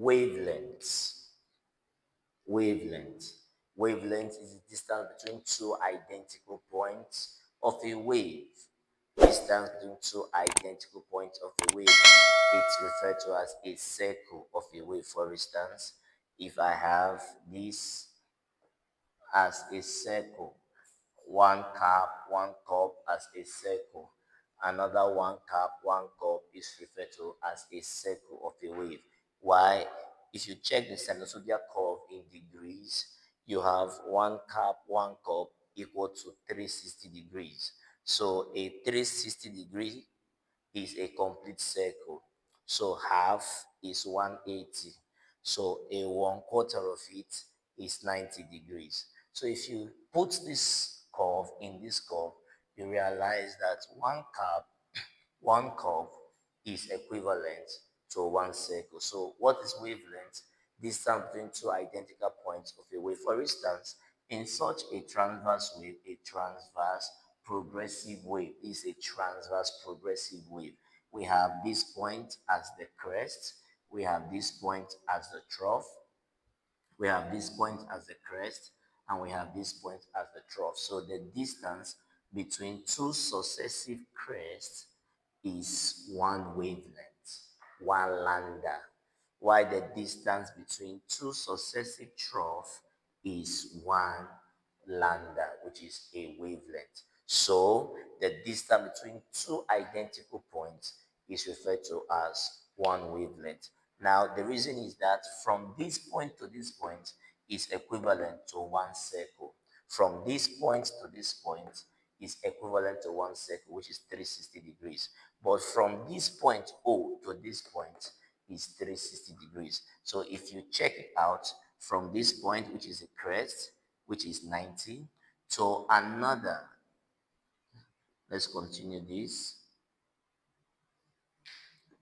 Wavelengths. Wavelength. Wavelength is the distance between two identical points of a wave. Distance between two identical points of a wave. It's referred to as a circle of a wave. For instance, if I have this as a circle, one cap, one cup as a circle, another one cap, one cup is referred to as a circle of a wave. Why? If you check the sinusoidal curve in degrees, you have one cap, one cup equal to 360 degrees. So a 360 degree is a complete circle. So half is 180. So a 1/4 of it is 90 degrees. So if you put this curve in this curve, you realize that one curve is equivalent to one circle. So what is wavelength? Distance between two identical points of a wave. For instance, in such a transverse wave, a transverse progressive wave is a transverse progressive wave. We have this point as the crest, we have this point as the trough, we have this point as the crest, and we have this point as the trough. So the distance between two successive crests is one wavelength, one lambda, while the distance between two successive troughs is one lambda, which is a wavelength. So the distance between two identical points is referred to as one wavelength. Now, the reason is that from this point to this point is equivalent to one circle. From this point to this point is equivalent to one circle, which is 360 degrees. But from this point O to this point is 360 degrees. So if you check it out, from this point, which is a crest, which is 90, to another, let's continue this,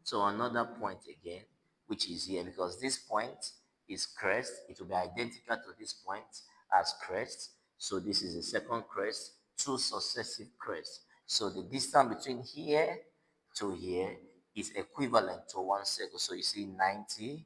to another point again, which is here, because this point is crest, it will be identical to this point as crest. So this is the second crest, two successive crests. So the distance between here to here is equivalent to one circle. So you see 90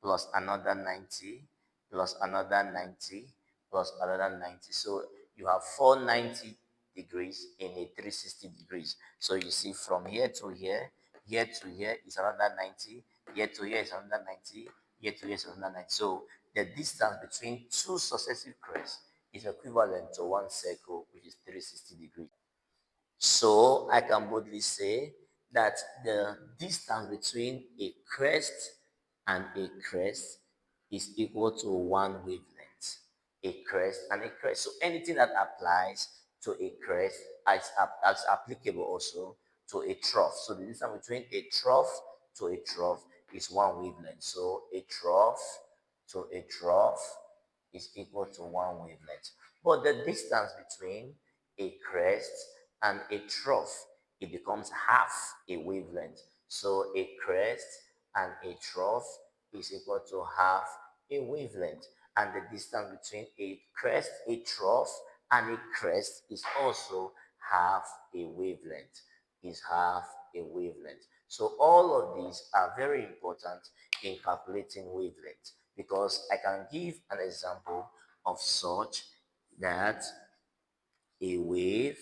plus another 90 plus another 90 plus another 90. So you have 490 degrees in a 360 degrees. So you see from here to here to here is another 90, here to here is another 90, here to here is another 90. So the distance between two successive crests is equivalent to one circle, which is 360 degrees. So I can boldly say that the distance between a crest and a crest is equal to one wavelength. A crest and a crest. So anything that applies to a crest is applicable also to a trough. So the distance between a trough to a trough is one wavelength. So a trough to a trough is equal to one wavelength. But the distance between a crest and a trough, it becomes half a wavelength. So a crest and a trough is equal to half a wavelength. And the distance between a crest, a trough, and a crest is also half a wavelength. Is half a wavelength. So all of these are very important in calculating wavelength, because I can give an example of such that a wave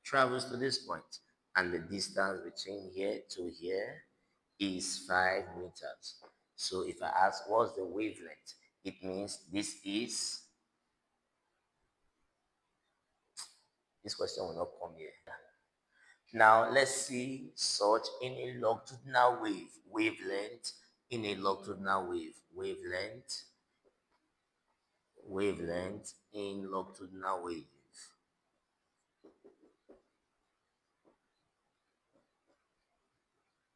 travels to this point and the distance between here to here is 5 meters. So if I ask what's the wavelength, it means this question will not come here. Now let's see such in a longitudinal wave, wavelength in a longitudinal wave, wavelength in longitudinal wave.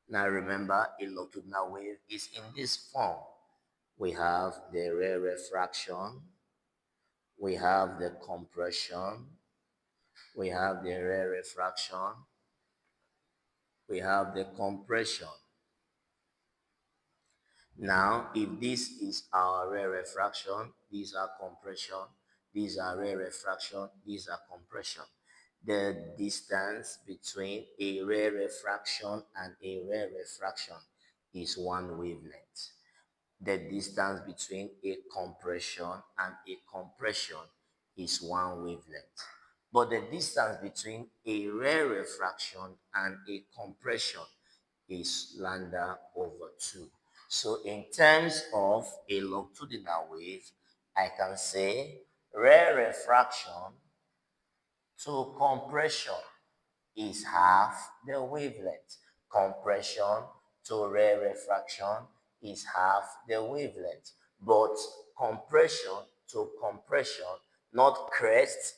Now remember, a longitudinal wave is in this form. We have the rarefaction, we have the compression, we have the rarefaction, we have the compression. Now, if this is our rarefaction, these are compression, these are rarefaction, these are compression. The distance between a rarefaction and a rarefaction is one wavelength. The distance between a compression and a compression is one wavelength. But the distance between a rare refraction and a compression is lambda over 2. So in terms of a longitudinal wave, I can say rare refraction to compression is half the wavelength. Compression to rare refraction is half the wavelength. But compression to compression, not crest,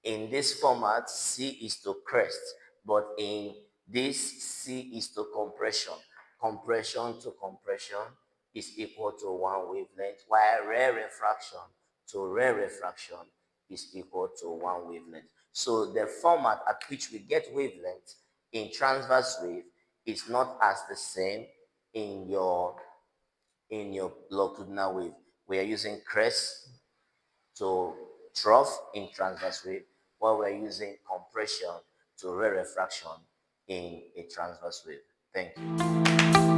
in this format, C is to crest, but in this, C is to compression. Compression to compression is equal to one wavelength, while rare refraction to rare refraction is equal to one wavelength. So the format at which we get wavelength in transverse wave is not as the same in your longitudinal wave. We are using crest to trough in transverse wave, while we're using compression to rare refraction in a transverse wave. Thank you.